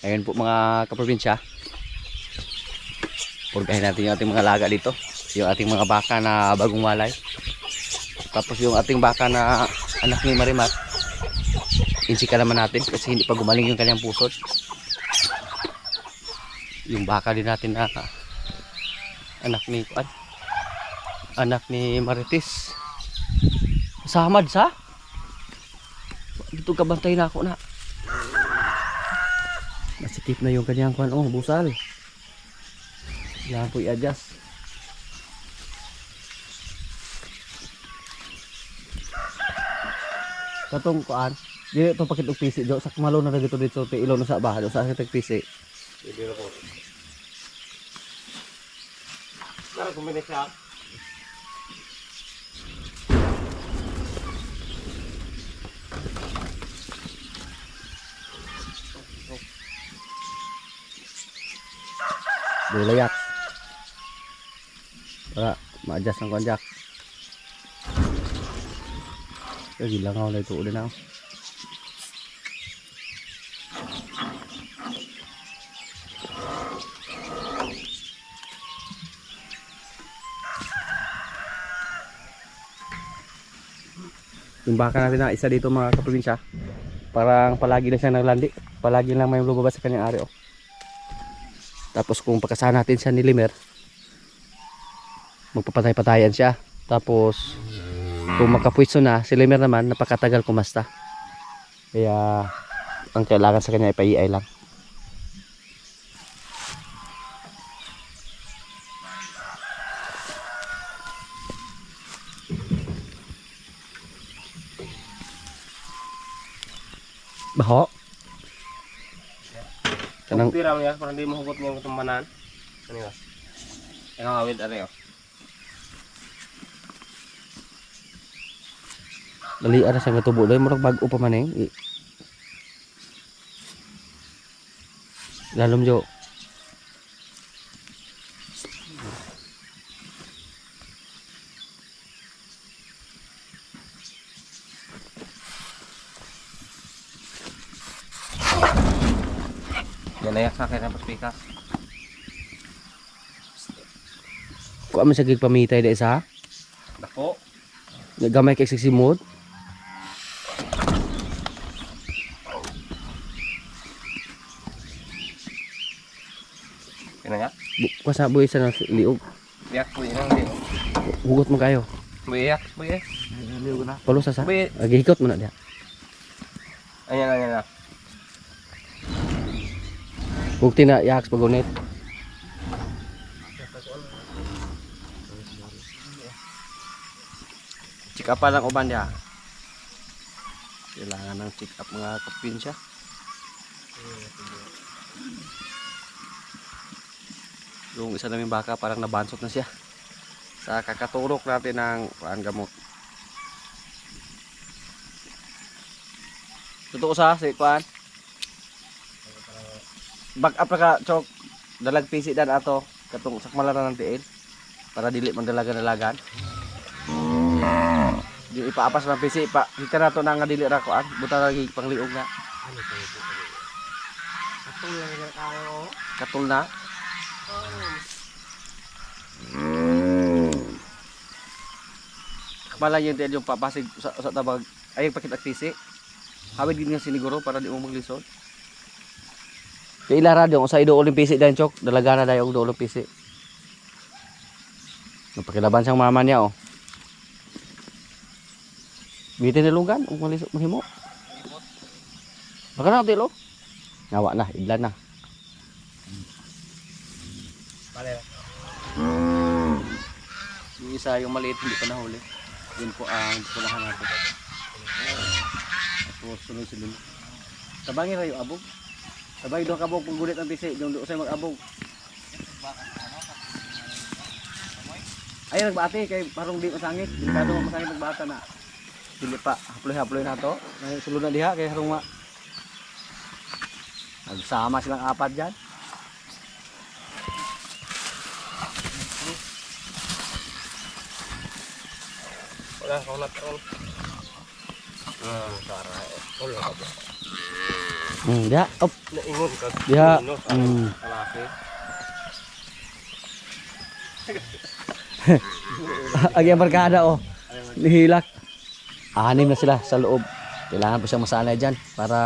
Ngayon po mga kaprobinsya, purgahin natin yung ating mga laga dito. Yung ating mga baka na bagong walay. Tapos yung ating baka na anak ni Marimar, insika naman natin kasi hindi pa gumaling yung kanyang pusod. Yung baka din natin na anak ni Marites. Samad sa? Dito kabantay na ako na. Masikip na yung kanyang busal. Yan po i-adjust. Katong kuan, dili to pakit og pisi jo sa kumalo na dito dito te ilo na sa bahay sa akin pisi. Hindi na po. Tara kumene siya. Layak para ma-adjust ang konjak. Gilangaw na ito ulit na. Yung baka natin na isa dito mga kaprobinsya, parang palagi na siya naglandi, palagi lang may lumabas sa kanyang ari. Tapos kung pagkasahan natin siya ni Limer, magpapatay-patayan siya. Tapos kung makapwisto na, si Limer naman napakatagal kumasta. Kaya ang kailangan sa kanya ay paiay lang. Baho. Kanang tira mo ya para hindi mahugot ng tumbanan. Ano yun? Ang awit are. Dali ara sa gatubo dai murag bag-o pa man eh. Lalom jo. Yan ayak sa akin ang paspikas. Kuha man sa gig pamitay dai sa. Dako. Nagamay kay simod. Kaya Kuha sa buhi sa liog. Biyak po yun ang liog. Hugot mo kayo. Biyak po yun. Liog na. Palo sa sa. Buhi. Gihikot mo na diha. Ayan na. Bukti na yaks pagunit. Check up pa lang uban diha. Kailangan ng check up mga kapinsya. Yung isa naming baka parang nabansot na siya. Sa kakaturok natin ng gamot. Totoo sa si kuan. Back up ka chok. Dalag pisi dan ato katong sakmala ng tiil para dili man dalagan-dalagan. Di ipaapas ng pisi pa. Kita na to na nga dili ra kuan. Buta lagi pangliog na. Ano to? Katul lang yung kayo. Katul na. Kamala yung tiil yung papasig sa tabag. Ay pakit at pisi. Hawid din nga siniguro para di mo maglisod. Kaya ilara yung sa ido uling pisi dahil chok. Dalaga na dahil uling pisi. Napakilaban siyang mama niya oh. Bitin nilugan kung mahimo. Baka na tilo. Ngawa na, idlan na. Bale. Yung isa yung maliit hindi pa nahuli. Yun po ang punahan natin. Tapos sunod si Lino. Tabangin na yung abog. Sabay doon kabog kung gulit ang pisi. Doon doon sa'yo mag-abog. Ay nagbati kay parang di masangit. Delikado masangit magbata na. Dili pa haploy-haploy na to. Sulod na diha kay harong nagsama silang apat diyan. Wala kaulat ron. Tara. Wala ka ba? Diha, op. Naingon ka. Diha. Kalaki. Agi ang barkada oh. Nihilak. Anim na sila sa loob. Kailangan po siyang masanay dyan para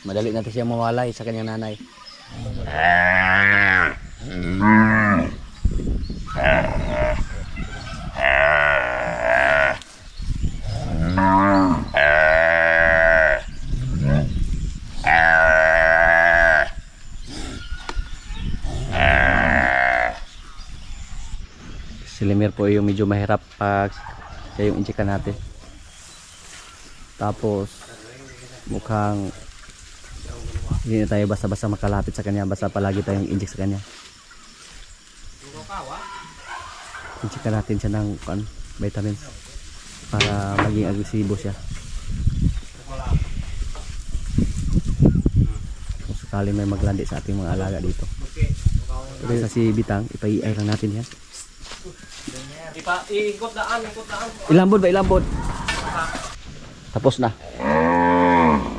madali natin siya mawalay sa kanyang nanay. Si Lemir po yung medyo mahirap pag siya yung injikan natin. Tapos mukhang hindi na tayo basta-basta makalapit sa kanya, basta palagi tayong injik sa kanya. Injikan natin siya ng vitamins para maging agresibo siya. Kung sakali may maglandi sa ating mga alaga dito. Pero sa si Bitang, ipaiay lang natin yan. Ikot daan. Ilambod ba? Ilambod. Tapos na.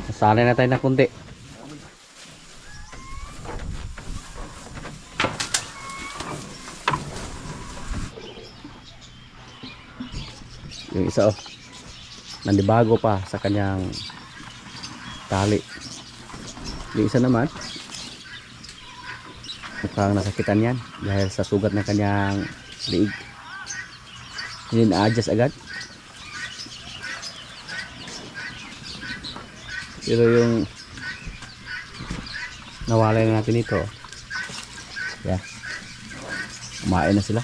Nasanay na tayo ng kunti. Yung isa oh, nandibago pa sa kanyang tali. Yung isa naman mukhang nasakitan yan dahil sa sugat ng kanyang liig. Hindi na-adjust agad. Pero yung nawalay na natin ito, yeah, kumain na sila.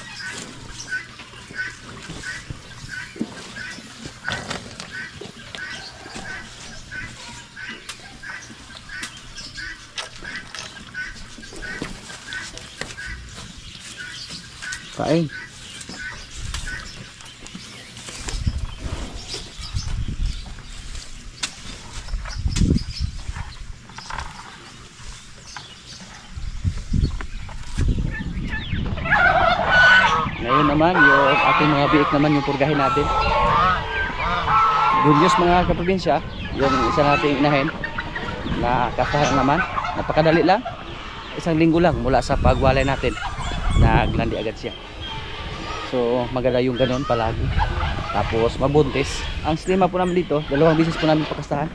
Kain. Ngayon naman yung ating mga biik naman yung purgahin natin. Good news mga kaprobinsya, yung isa nating inahin na kasahar naman, napakadali lang, isang linggo lang mula sa pagwalay natin, naglandi agad siya. So maganda yung ganon palagi. Tapos mabuntis. Ang sistema po namin dito, 2 beses po namin pakastahan.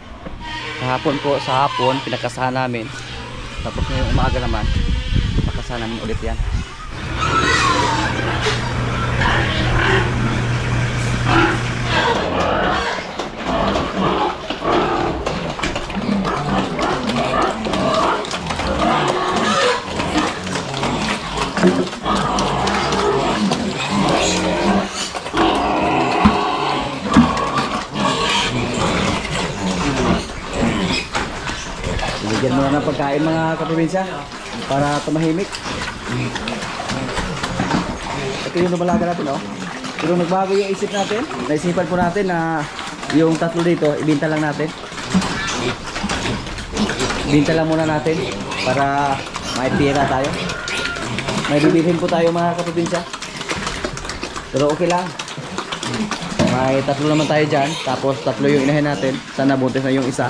Kahapon po, sa hapon pinakasahan namin. Tapos ngayong umaga naman pakasahan namin ulit yan. Bigyan mo na ng pagkain mga kaprobinsya para tumahimik. Ito yung lumalaga natin oh. Pero nagbago yung isip natin. Naisipan po natin na yung 3 dito ibenta lang natin. Ibenta lang muna natin para may pera tayo. May bibilhin po tayo mga kaprobinsya. Pero okay lang. May 3 naman tayo dyan. Tapos 3 yung inahin natin. Sana buntis na yung isa.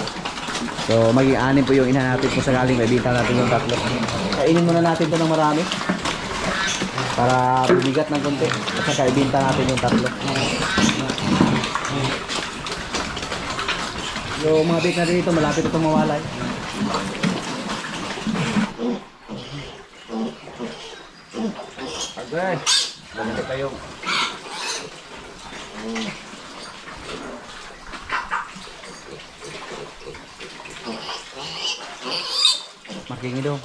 So maging 6 po yung inahin natin kung sakaling may bita natin yung 3. Kainin muna natin ito ng marami para bibigat ng konti at saka ibinta natin yung 3. Yung mga bait natin dito malapit itong mawalay. Okay, ganito tayo. Makingi daw.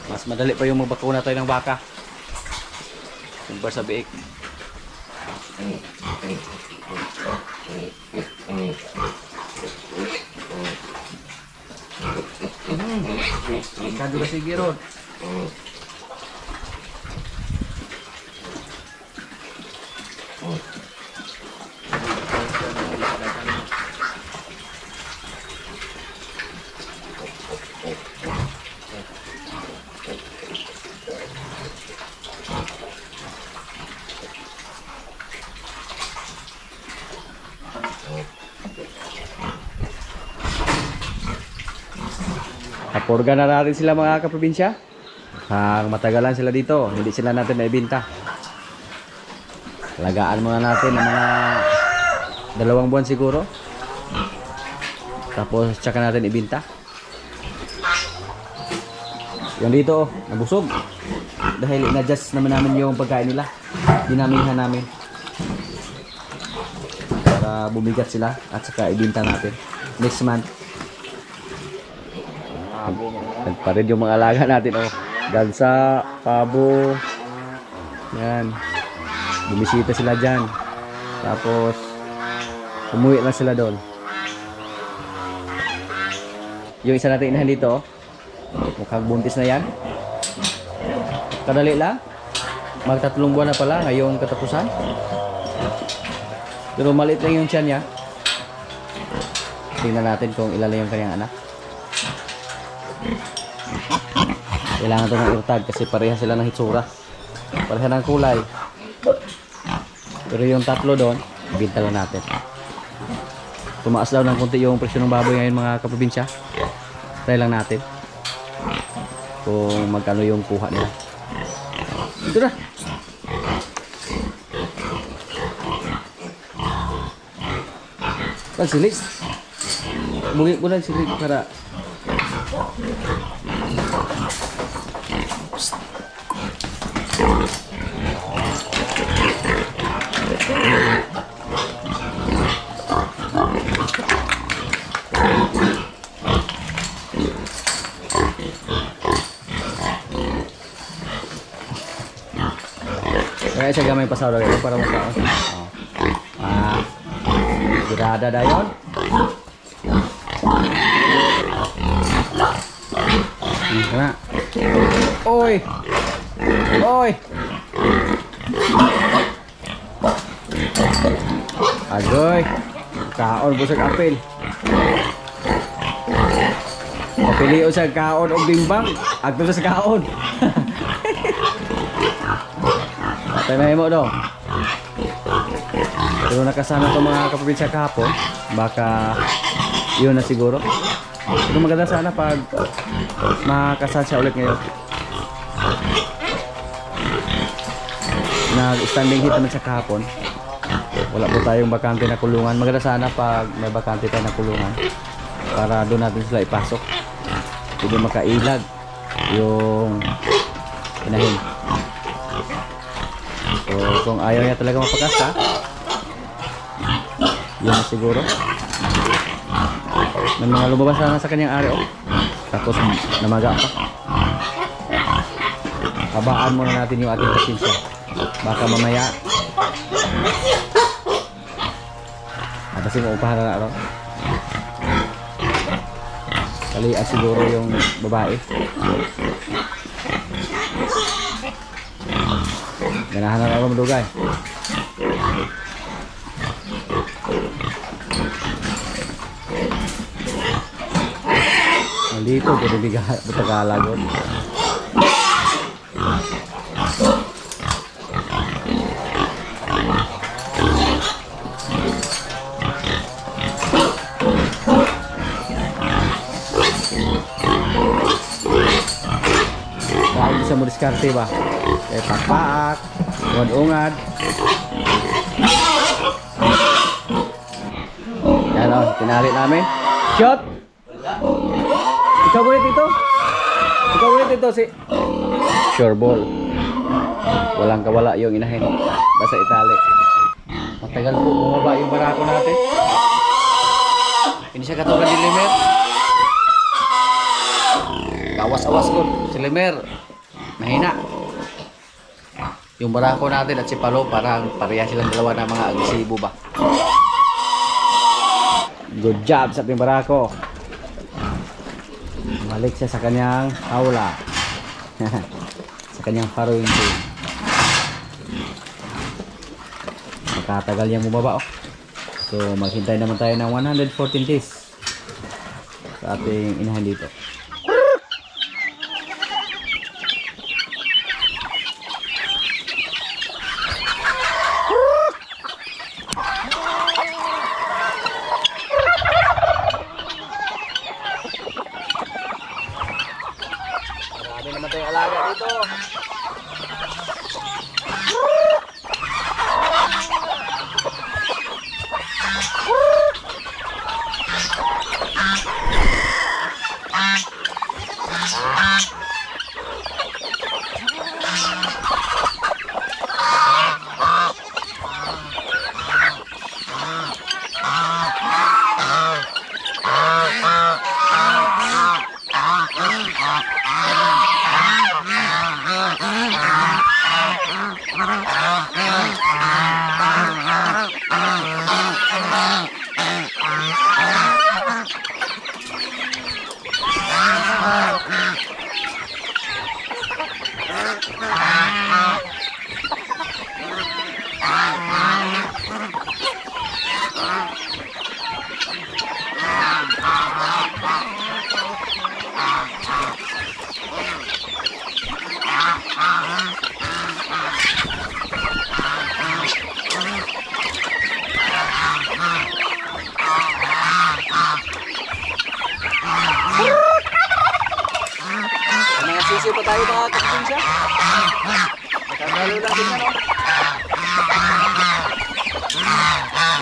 Mas madali pa yung magbakuna tayo ng baka kumpara sa biik. Kado na sige ron. Napurga na natin sila mga kaprobinsya. Ang matagalan sila dito, hindi sila natin naibinta. Lagaan muna natin ng mga 2 buwan siguro. Tapos tsaka natin ibinta. Yung dito, nabusog. Dahil in-adjust naman namin yung pagkain nila. Dinamihan namin. Para bumigat sila at saka ibinta natin. Next month. Nagparid yung mga alaga natin. Oh. Gansa, pabo. Yan. Bumisita sila dyan. Tapos, umuwi lang sila doon. Yung isa natin inahan dito, mukhang buntis na yan. Kadali lang. Mag-3 buwan na pala ngayong katapusan. Pero maliit lang yung tiyan niya. Tingnan natin kung ilan yung kanyang anak. Kailangan ito ng irtag kasi pareha sila ng hitsura. Pareha ng kulay. Pero yung 3 doon, ibinta lang natin. Tumaas daw ng konti yung presyo ng baboy ngayon mga kaprobinsya. Try lang natin kung magkano yung kuha nila. Ito na. Silik. Bugit mo lang silik para kaya siya gamay pasaw lagi para makaon. Gerada dayon. Kana. Oy. Oy. Agoy. Kaon busag apel. Papili sa kaon og bimbang, agto sa kaon. Patay na mo do. Pero nakasana itong mga kaprobinsya kahapon. Baka yun na siguro. Pero maganda sana pag makasal siya ulit ngayon. Nag-standing heat naman siya kahapon. Wala po tayong bakante na kulungan. Maganda sana pag may bakante tayo na kulungan. Para doon natin sila ipasok. Hindi makailag yung inahin. So kung ayaw niya talaga mapakasta, yun na siguro. May mga lumabas na sa kanyang ari. Tapos namaga pa. Habaan muna natin yung ating pasensya. Baka mamaya kasi maupahan na araw. Kalian siguro yung babae. Ganahan na ako madugay. Dito pwede butagalagot. Dahil bisa mo diskarte ba? Kaya pakpaak, ungad-ungad. Yan o, tinali namin. Shot! Ikaw ulit ito. Ikaw ulit ito si sure ball. Walang kawala yung inahin. Basta itali. Matagal po bumaba yung barako natin. Hindi siya katulad ni Limer. Kawas-awas ko. Si Limer mahina. Yung barako natin at si Palo parang pareha silang dalawa ng mga agresibo ba. Good job sa ating barako. Balik siya sa kanyang hawla. Sa kanyang harrowing pool. Makatagal niyang bumaba oh. So maghintay naman tayo ng 114 days sa ating inahan dito. tayo mga kapinsya. Nakagalo lang din ano.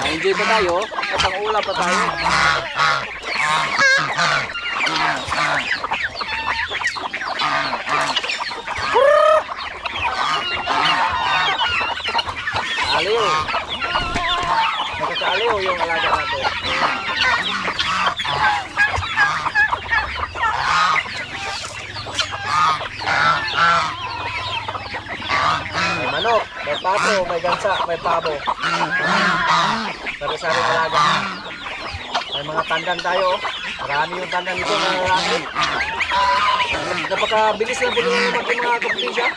Na-enjoy pa tayo at ang ulam pa tayo. Aliw. Nakakaaliw yung alaga natin. May manok, may pato, may gansa, may pabo. Sari-sari alaga. May mga tandan tayo. Marami yung tandan dito mga lalaki. Napakabilis lang po yung mga kapinsya.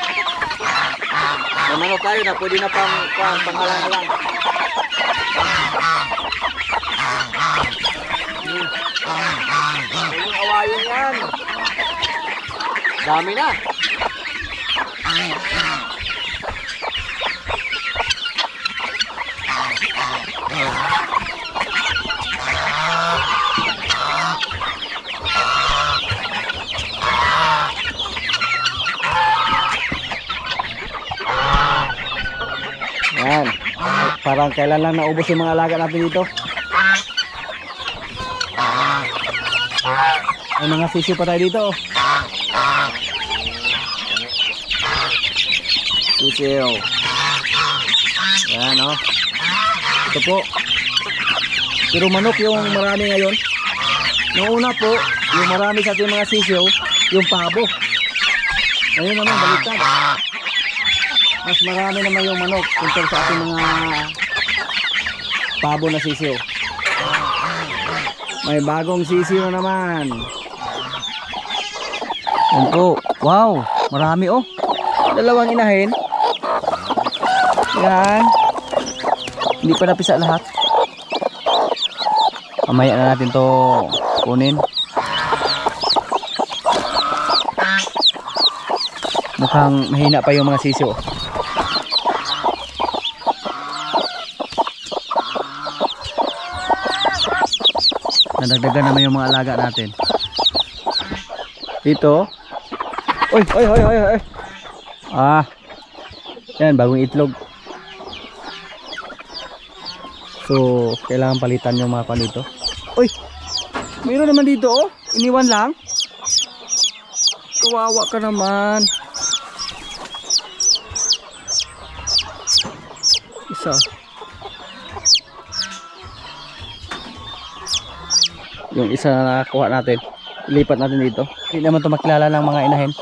May manok tayo na pwede na panghalang-halang. Yung awayin yan. Dami na. Yan. Parang kailan lang naubos yung mga alaga natin dito. May mga sisiw pa tayo dito. Sisiw. Yan oh. Ito po. Pero manok yung marami ngayon. Noong una po, yung marami sa ating mga sisiw, yung pabo. Ngayon naman, baliktad. Mas marami naman yung manok kumpara sa ating mga pabo na sisiw. May bagong sisiw na naman. Yan po. Wow, marami oh. Dalawang inahin. Yan. Hindi pa napisa lahat. Mamaya na natin to kunin. Mukhang mahina pa yung mga sisiw. Nadagdagan naman yung mga alaga natin. Dito. Oy. Yan, bagong itlog. So, kailangan palitan yung mga panito. Oy. Mayroon naman dito oh. Iniwan lang. Kawawa ka naman. Isa. Yung isa na nakakuha natin, ilipat natin dito. Hindi naman ito makilala ng mga inahin.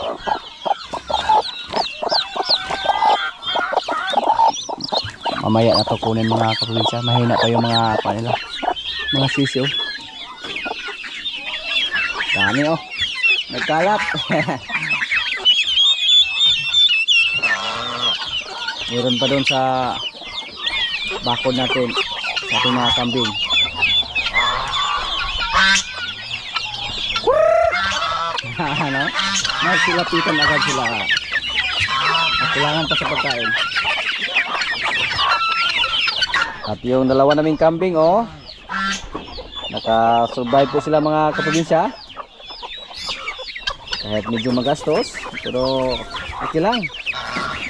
Mamaya na ito kunin mga kaprobinsya. Mahina pa yung mga kanila, mga sisiw. Dami oh, nagkalat. Meron pa doon sa bakod natin sa ating mga kambing. Ano? Nagsilapitan agad sila. Kailangan pa sa pagkain. At yung dalawa naming kambing oh, naka-survive po sila mga kaprobinsya. Kahit medyo magastos, pero okay lang.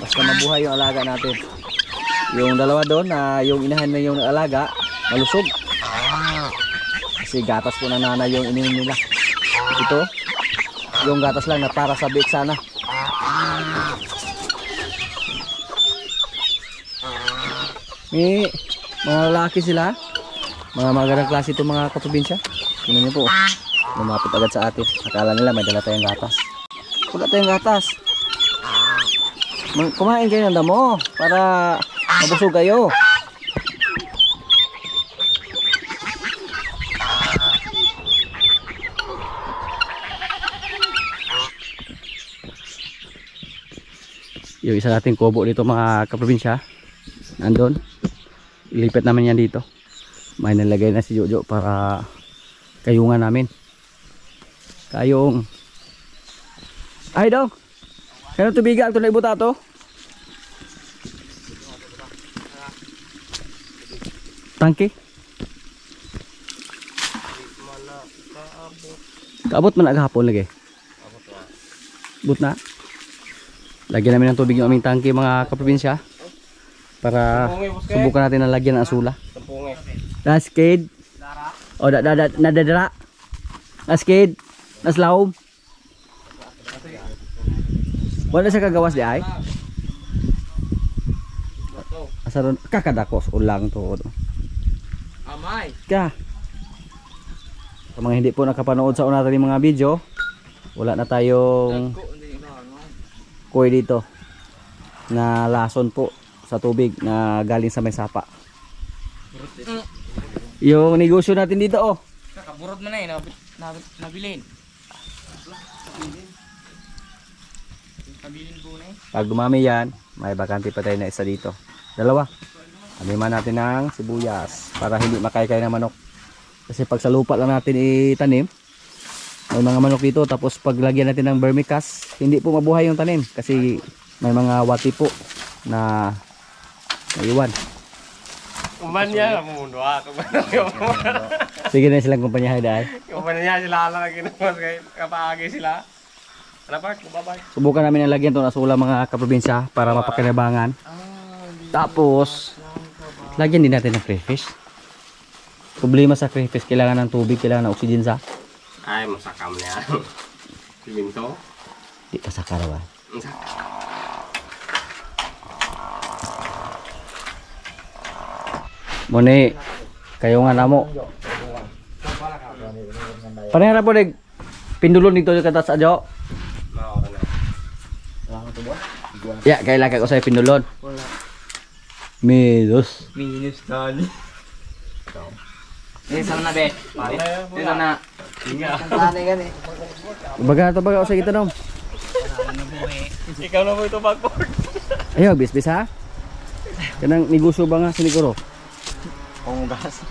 Basta mabuhay yung alaga natin. Yung dalawa doon na yung inahan na yung alaga, malusog. Kasi gatas po ng nanay yung ininom nila. Ito yung gatas lang na para sa biik sana. May mga lalaki sila. Mga magandang klase itong mga kaprobinsya. Tingnan niyo po. Lumapit agad sa atin. Akala nila may dala tayong gatas. Wala tayong gatas. Kumain kayo ng damo para mabusog kayo. Yung isa nating kubo dito mga kaprobinsya, nandun. Ilipat naman yan dito. May nalagay na si Jojo para kayungan namin. Kayong. Ay daw. Kaya tubiga ito na ibuta to. Tangke. Kaabot man agahapon lagi. But na. Lagyan namin ng tubig yung aming tangke mga kaprobinsya. Para subukan natin na lagyan ng asula. Tampungay. Naskid. O nadadara. Naskid. Naslawom. Wala siya kagawas di ay. Asaron kakadakos ulang to. Amay. Ka. Sa mga hindi po nakapanood sa una natin mga video, wala na tayong koy dito na lason po sa tubig na galing sa may sapa. Yung negosyo natin dito oh. Nakaburot mo na eh, nabilin. Nabilin po na eh. Pag dumami yan, may bakante pa tayo na isa dito. Dalawa. Aliman natin ng sibuyas para hindi makaykay ng manok. Kasi pag sa lupa lang natin itanim, may mga manok dito. Tapos pag lagyan natin ng vermicast, hindi po mabuhay yung tanim. Kasi may mga wati po na naiwan. Kumpanya, namundo ako. Sige na silang kumpanyahay dahil. Kumpanya sila lagi naman kay kapaagi sila. Ano pa? Babay. Subukan namin ang lagyan ito ng asula mga kaprobinsya para mapakinabangan. Tapos, lagyan din natin ng crayfish. Problema sa crayfish, kailangan ng tubig, kailangan ng oxygen sa. Ay, masakam niya. Siminto. Di pa sa karawan. Muni, kayo nga namo. Panera po nag pindulon dito yung katas adyo. Ya, kailangan ko sa pindulon. Wala. Minus. Minus tali. Eh, sana na bet. Dito na. Tali gani. Baga to baga sa kita dong. Ikaw na po ito backboard. Ayo, bis ha. Kanang negosyo ba nga siniguro? Panggas.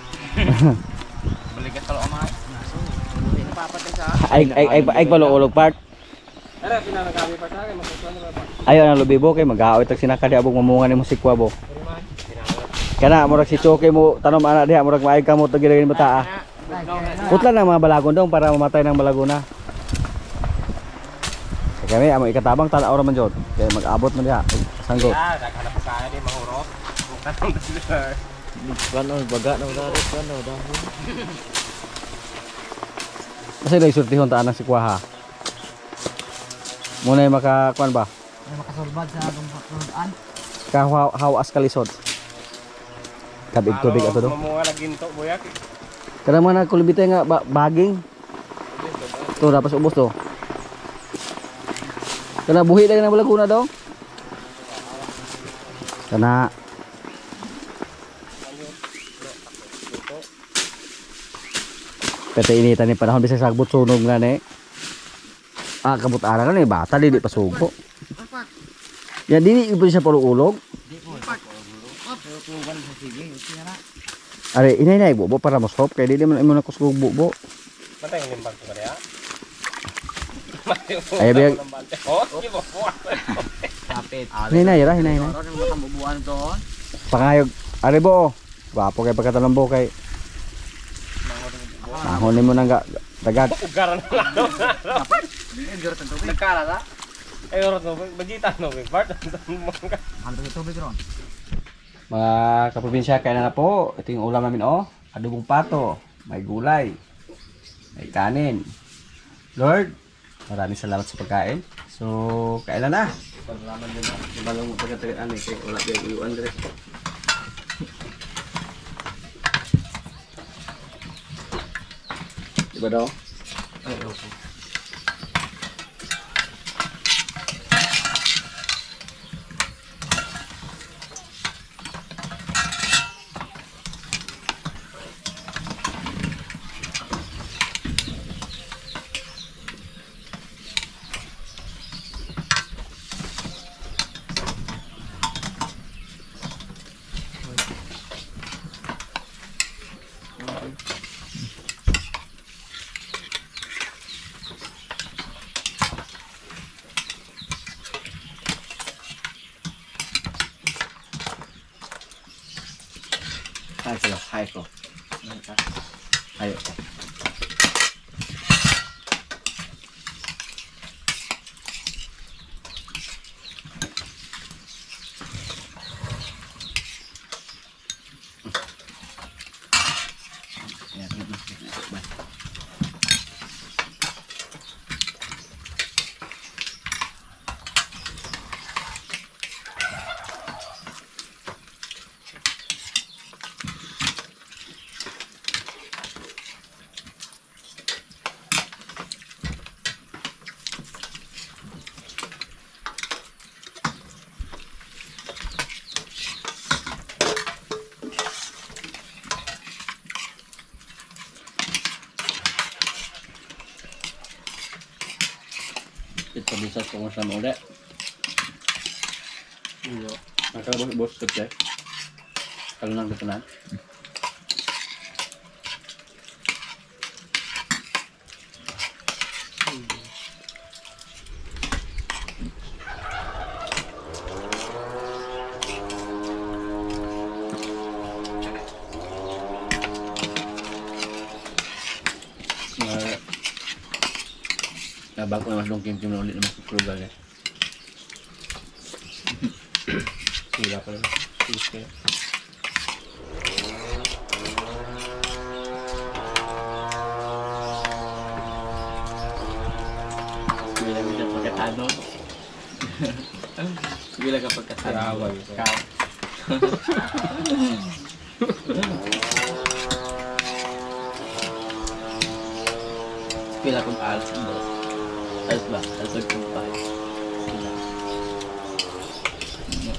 Balikat kalau amay. Hindi napapatay sa. Ay palulog part. Ara, pinanagami pa sa akin. Magkukuhan na ba? Ayaw na lubibo kay mag-aawit tag sinakadi abog mamungan ni musikwa bo. Kana murag si Choke mo tanom ana diha murag maay kamo to gilagin bata. Putlan ang mga balagon dong para mamatay ng balagona. Kaya amo ikatabang tanaw ra man jud. Kaya mag-abot man diha. Sanggo. Ah, naghanap pa kaya di mahurot. Bukan ang deliver. Ano, baga na darit ano dahon. Kasi dai surtihon ta anang sikwa ha. Muna yung makakuan ba? Ay makasulbad sa atong pagkuhan. Kahawas kalisod. Kabig tubig ato do. Mamunga na ginto buyak. Kada man kulbite nga baging. To dapat ubos to. Kana buhi lang na balaguna daw. Kana Pete initan ni panahon bisa sagbot sunog nga ni. Ah, kabut ara kan ni bata di pasugo. Ya dili ibo siya ulog. Are inay bo para mo stop kay dili man imo na kusog bo. Matay yung limbag ko kaya. Ay biyag. Oh, ibo po. Kapit. Hinay ra hinay. Ano mo tambubuan doon? Pangayog are bo. Wapo kay pagkatalombo kay. Tahon mo nang dagag. Ugaran na lang. Nagkala ta? Ay, orot no, bagita no, part. Hanto ito bigron. Mga kaprobinsya, kaya na po. Ito yung ulam namin oh. Adobong pato. May gulay. May kanin. Lord, maraming salamat sa pagkain. So, kailan na? Paglaman din na. Ibalong pagkatarian eh. Kaya wala din yung Andre. Diba daw? Ay, okay. Hai sila, hai ko. Ayo. Ito bisa kung sama ulit. Iyo. Nakabos ko check. Kalau nang ketenan. Bago na mas longkim kim ulit na masukrugal eh. Sila pa rin. Okay. Bila bisa pagkatado. Bila ka pagkatado. Siyawan. Kau. Bila kong alas dos. Alas ba? Alas kong pa.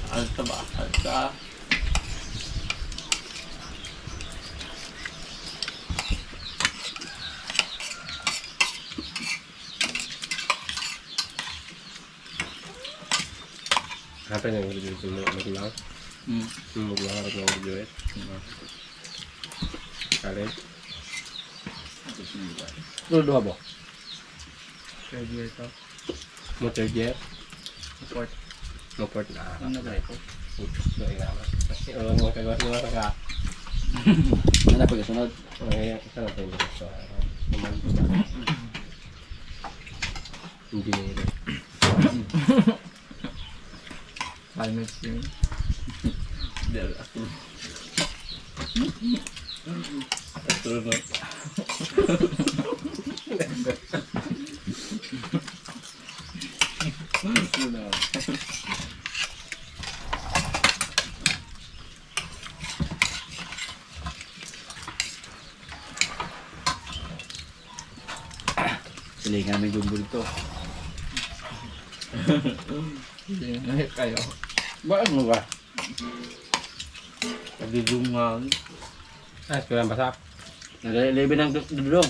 Alas ba? Alas ba? Apa yang video itu maglang? Maglang harus mau video kalian. Lu dua boh. Video itu. Motor jet. Support. Motor na. Ano ba ito? So ilaman. Orang mau kagawas mo sa ka. Ano pa kasunod? Ay, sana tayo dito. Naman. Engineer. Climate change. Del aku. Astronaut. Selingan may jumbo dito. Selingan kayo. Bakit mo ba? Nagdidungang. Ah, sekarang basak. Nag-11 ng dudong.